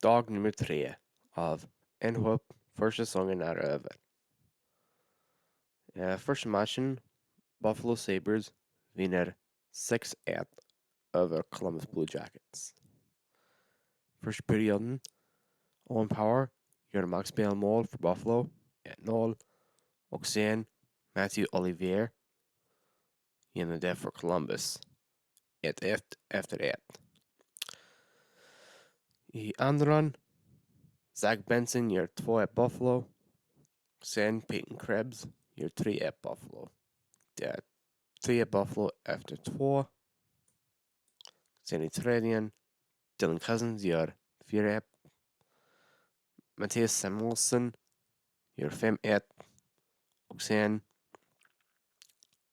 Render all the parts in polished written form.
Dag nummer 3 av NHL första säsongen är över. Första matchen, Buffalo Sabres vinner 6-1 över Columbus Blue Jackets. Första perioden, Owen Power gör maxspelmål för Buffalo, 1-0. Och sen Matthew Olivier genom det för Columbus, 1-1 efter 1. I andra, Zach Benson gör 2-1 Buffalo. Sen Peyton Krebs gör 3-1 Buffalo. Det är 3 Buffalo efter 2. Sen i tredje, Dylan Cousins gör 4-1. Mattias Samuelsson gör 5-1. Och sen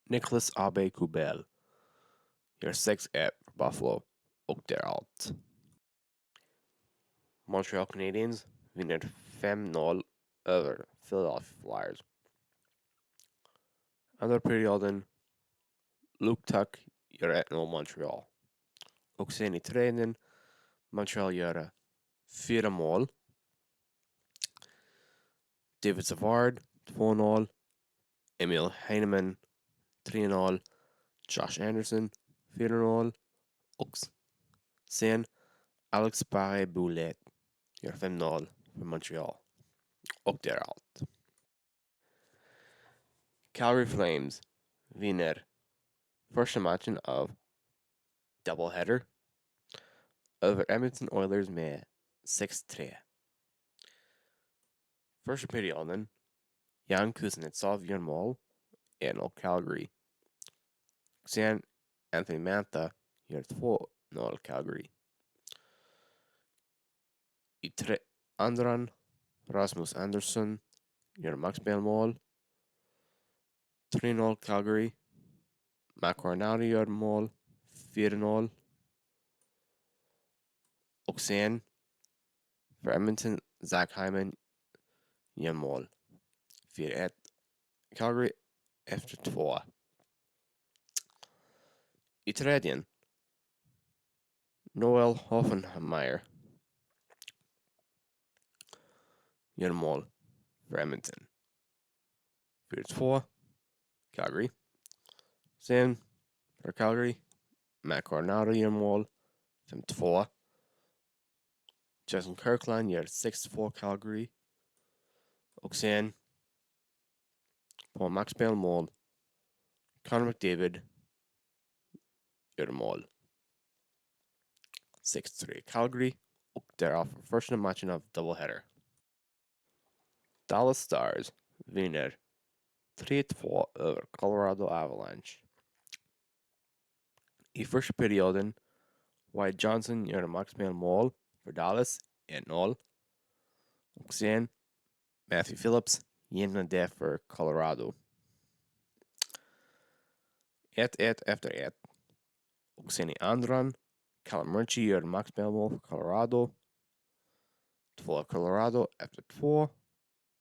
Nicholas Abe Kubel gör 6-1 för Buffalo. Och det är allt. Montreal Canadiens vinner 5-0 över Philadelphia Flyers. Andra perioden, Luke Tuck gör 1-0 Montreal. Och sen i tredje, Montreal gör 4 mål. David Savard 2-0. Emil Heineman 3-0. Josh Anderson 4-0. Och sen Alex Barré-Boulet gör 5-0 för Montreal. Och det är allt. Calgary Flames vinner första matchen av doubleheader över Edmonton Oilers med 6-3. Första perioden, Jan Kuznetsov gör mål, 1-0 Calgary. Sen Anthony Mantha gör 2-0 Calgary. I andra, Rasmus Andersson gör maxspelmål, 3-0 Calgary. McCornaty gör mål, 4-0. Och sen för Edmonton, Zach Hyman gör mål, 4-1 Calgary efter 2. I tredje, Noel Hoffenheimer gör mål för Edmonton, 4-2 Calgary. Sen för Calgary, McCornaty gör mål, 5-2. Jason Kirkland gör 6-2 Calgary. Och sen på maxspelmål, Connor McDavid gör mål, 6-3 Calgary. Och därav första matchen av doubleheader. Dallas Stars vinner 3-2 över Colorado Avalanche. I första perioden, Wyatt Johnson gör maxspelmål för Dallas, 1-0. Och sen Matthew Phillips genom det för Colorado, 1-1 efter 1. Och sen i andra, Callum Murchie gör maxspelmål för Colorado, 2 Colorado efter 2.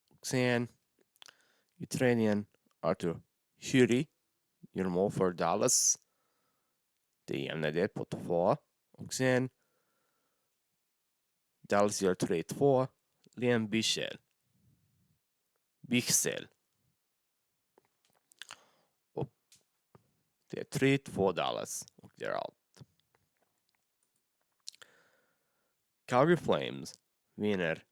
Och sen i tredje, Arthur Hyri gör mål för Dallas, det jämnar det på 2. Och sen Dallas gör 3-2, Liam Bichsel. Och det är 3-2 Dallas. Och det är allt. Calgary Flames vinner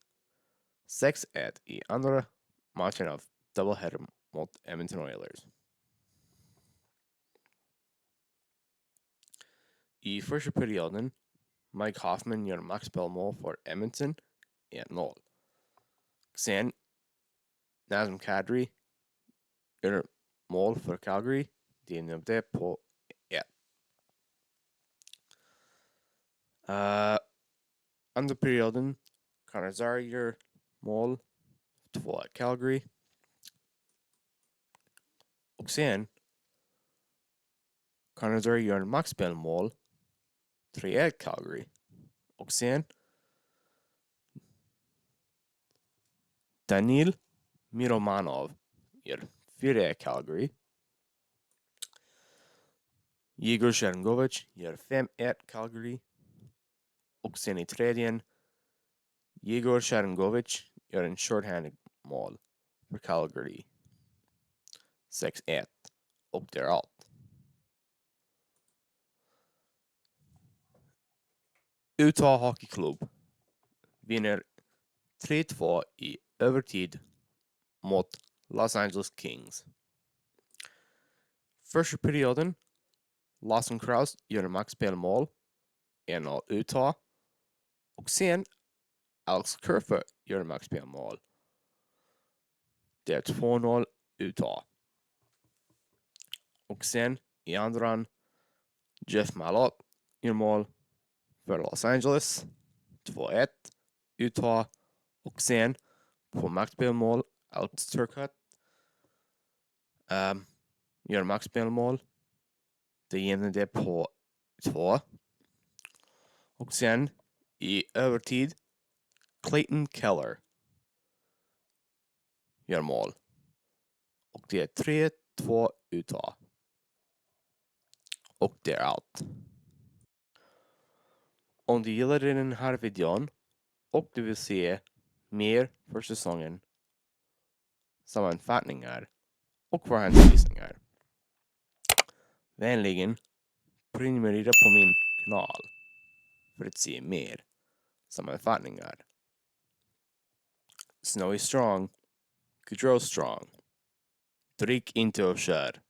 6-1 i andra matchen av doubleheader mot Edmonton Oilers. I första perioden, Mike Hoffman gör maxspelmål för Edmonton, 1-0. Sen Nazem Kadri gör mål för Calgary, det är det på 1. Andra perioden, Connor Zary gör mål, 2 Calgary. Och sen Connor Zary gör maxspelmål, 3-1 Calgary. Och sen Danil Miromanov gör 4 Calgary. Igor Sharangovich gör 5-1 Calgary. Och sen i tredje, Igor Sharangovich gör en shorthanded mål för Calgary. 6-1 och det är allt. Utah Hockey Club vinner 3-2 i övertid mot Los Angeles Kings. Första perioden, Lawson Krause gör en maxspelmål, 1-0 Utah. Och sen Alex Kerfoot gör en maxspelmål. Det är 2-0 Utah. Och sen i andran, Jeff Malott gör mål för Los Angeles. 2-1 Utah. Och sen på maxspelmål, Alex Turcotte gör maxspelmål. Det ger det på 2. Och sen i övertid, Clayton Keller gör mål. Och det är 3-2 Utah. Och det är allt. Om du gillar den här videon och du vill se mer för säsongen, sammanfattningar och förhandsvisningar, vänligen prenumerera på min kanal för att se mer sammanfattningar. Snowy strong, Gaudreau strong. Drick inte och kör.